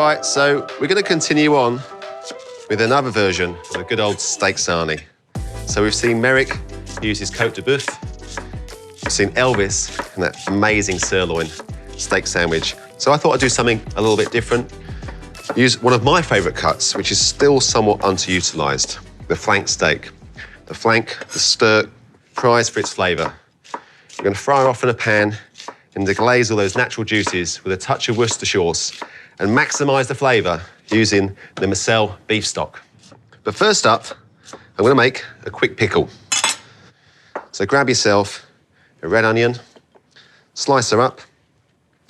right, so we're going to continue on with another version of a good old steak sarnie. So we've seen Merrick use his Côte de Boeuf. We've seen Elvis and that amazing sirloin steak sandwich. So I thought I'd do something a little bit different. Use one of my favourite cuts, which is still somewhat underutilised, the flank steak. The flank, the skirt, prized for its flavour. We're going to fry it off in a pan and deglaze all those natural juices with a touch of Worcestershire sauce and maximise the flavour using the Massel beef stock. But first up, I'm going to make a quick pickle. So grab yourself a red onion, slice her up.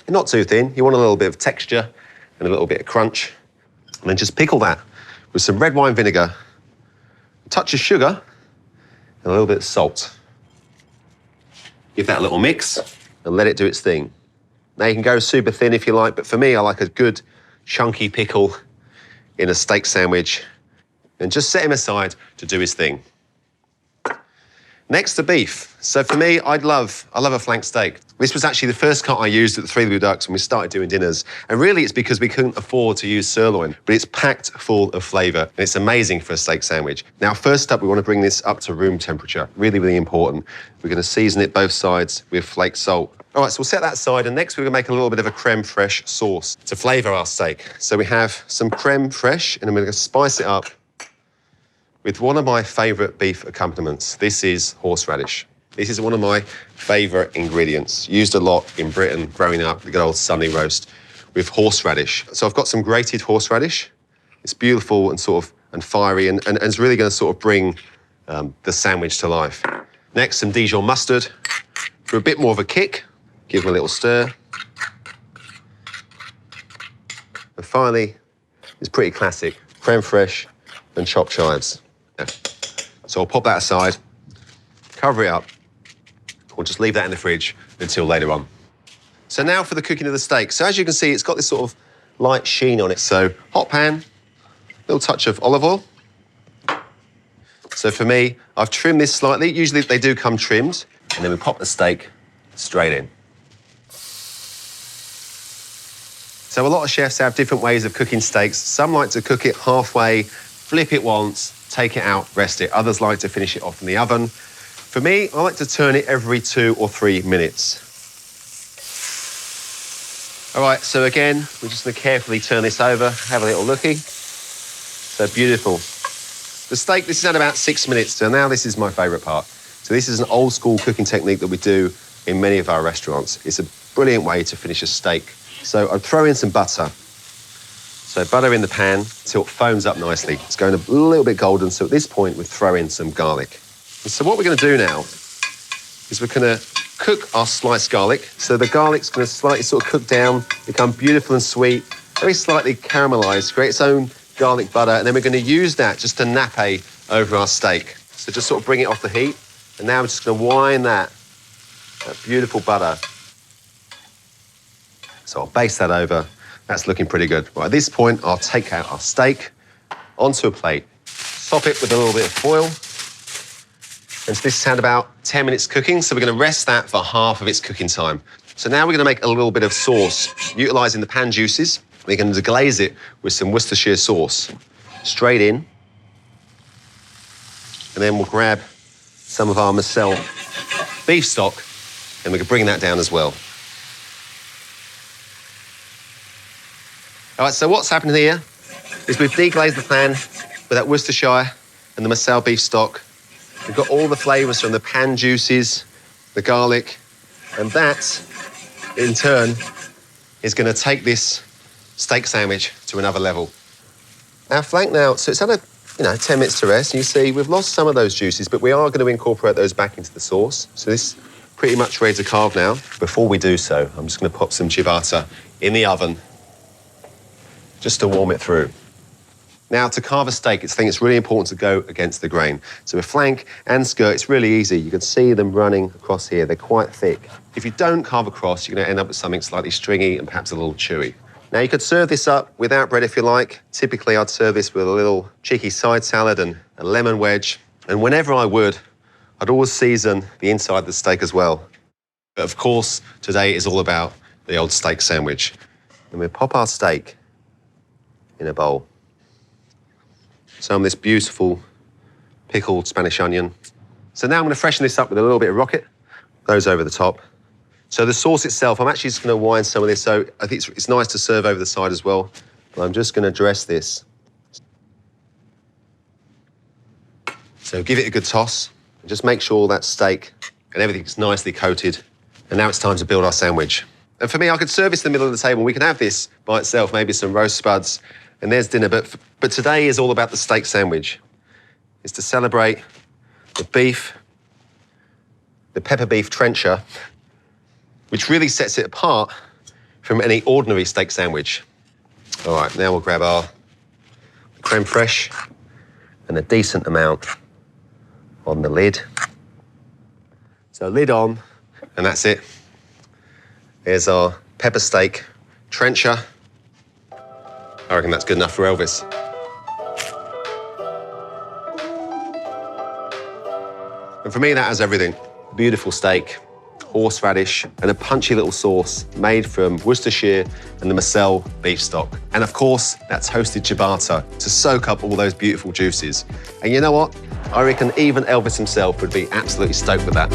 Not too thin, you want a little bit of texture and a little bit of crunch. And then just pickle that with some red wine vinegar, a touch of sugar, and a little bit of salt. Give that a little mix and let it do its thing. Now you can go super thin if you like, but for me, I like a good chunky pickle in a steak sandwich. And just set him aside to do his thing. Next, the beef. So for me, I love a flank steak. This was actually the first cut I used at the Three Blue Ducks when we started doing dinners. And really it's because we couldn't afford to use sirloin, but it's packed full of flavour and it's amazing for a steak sandwich. Now, first up, we want to bring this up to room temperature. Really, really important. We're going to season it both sides with flake salt. All right, so we'll set that aside, and next we're going to make a little bit of a creme fraiche sauce to flavour our steak. So we have some creme fraiche, and I'm going to spice it up with one of my favourite beef accompaniments. This is horseradish. This is one of my favourite ingredients. Used a lot in Britain growing up, the good old Sunday roast with horseradish. So I've got some grated horseradish. It's beautiful and and fiery, and it's really going to sort of bring the sandwich to life. Next, some Dijon mustard for a bit more of a kick. Give them a little stir. And finally, it's pretty classic, creme fraiche and chopped chives. Yeah. So I'll pop that aside, cover it up, or just leave that in the fridge until later on. So now for the cooking of the steak. So as you can see, it's got this sort of light sheen on it. So hot pan, little touch of olive oil. So for me, I've trimmed this slightly. Usually they do come trimmed, and then we pop the steak straight in. So a lot of chefs have different ways of cooking steaks. Some like to cook it halfway, flip it once, take it out, rest it. Others like to finish it off in the oven. For me, I like to turn it every 2 or 3 minutes. All right, so again, we're just going to carefully turn this over, have a little looky. So beautiful. The steak, this is at about 6 minutes, so now this is my favourite part. So this is an old school cooking technique that we do in many of our restaurants. It's a brilliant way to finish a steak. So I'd throw in some butter. So butter in the pan till it foams up nicely. It's going a little bit golden, so at this point we throw in some garlic. And so what we're going to do now is we're going to cook our sliced garlic. So the garlic's going to slightly sort of cook down, become beautiful and sweet, very slightly caramelised, create its own garlic butter, and then we're going to use that just to nappe over our steak. So just sort of bring it off the heat, and now we're just going to wine that beautiful butter. So I'll baste that over. That's looking pretty good. Right, at this point, I'll take out our steak onto a plate, top it with a little bit of foil. And so this had about 10 minutes cooking, so we're going to rest that for half of its cooking time. So now we're going to make a little bit of sauce, utilising the pan juices. We're going to deglaze it with some Worcestershire sauce, straight in. And then we'll grab some of our Massel beef stock, and we can bring that down as well. All right, so what's happened here is we've deglazed the pan with that Worcestershire and the Massel beef stock. We've got all the flavours from the pan juices, the garlic, and that, in turn, is going to take this steak sandwich to another level. Our flank now, so it's had 10 minutes to rest. You see, we've lost some of those juices, but we are going to incorporate those back into the sauce. So this is pretty much ready to carve now. Before we do so, I'm just going to pop some ciabatta in the oven just to warm it through. Now, to carve a steak, I think it's really important to go against the grain. So with flank and skirt, it's really easy. You can see them running across here. They're quite thick. If you don't carve across, you're going to end up with something slightly stringy and perhaps a little chewy. Now, you could serve this up without bread if you like. Typically, I'd serve this with a little cheeky side salad and a lemon wedge. And whenever I would, I'd always season the inside of the steak as well. But of course, today is all about the old steak sandwich. And we pop our steak in a bowl. Some of this beautiful pickled Spanish onion. So now I'm going to freshen this up with a little bit of rocket. Those over the top. So the sauce itself, I'm actually just going to wind some of this. So I think it's nice to serve over the side as well. But I'm just going to dress this. So give it a good toss. And just make sure that steak and everything's nicely coated. And now it's time to build our sandwich. And for me, I could serve this in the middle of the table. We can have this by itself, maybe some roast spuds, and there's dinner. But today is all about the steak sandwich. It's to celebrate the beef, the pepper beef trencher, which really sets it apart from any ordinary steak sandwich. All right, now we'll grab our creme fraiche and a decent amount on the lid. So lid on, and that's it. There's our pepper steak trencher. I reckon that's good enough for Elvis. And for me, that has everything. Beautiful steak, horseradish, and a punchy little sauce made from Worcestershire and the Massel beef stock. And of course, that toasted ciabatta to soak up all those beautiful juices. And you know what? I reckon even Elvis himself would be absolutely stoked with that.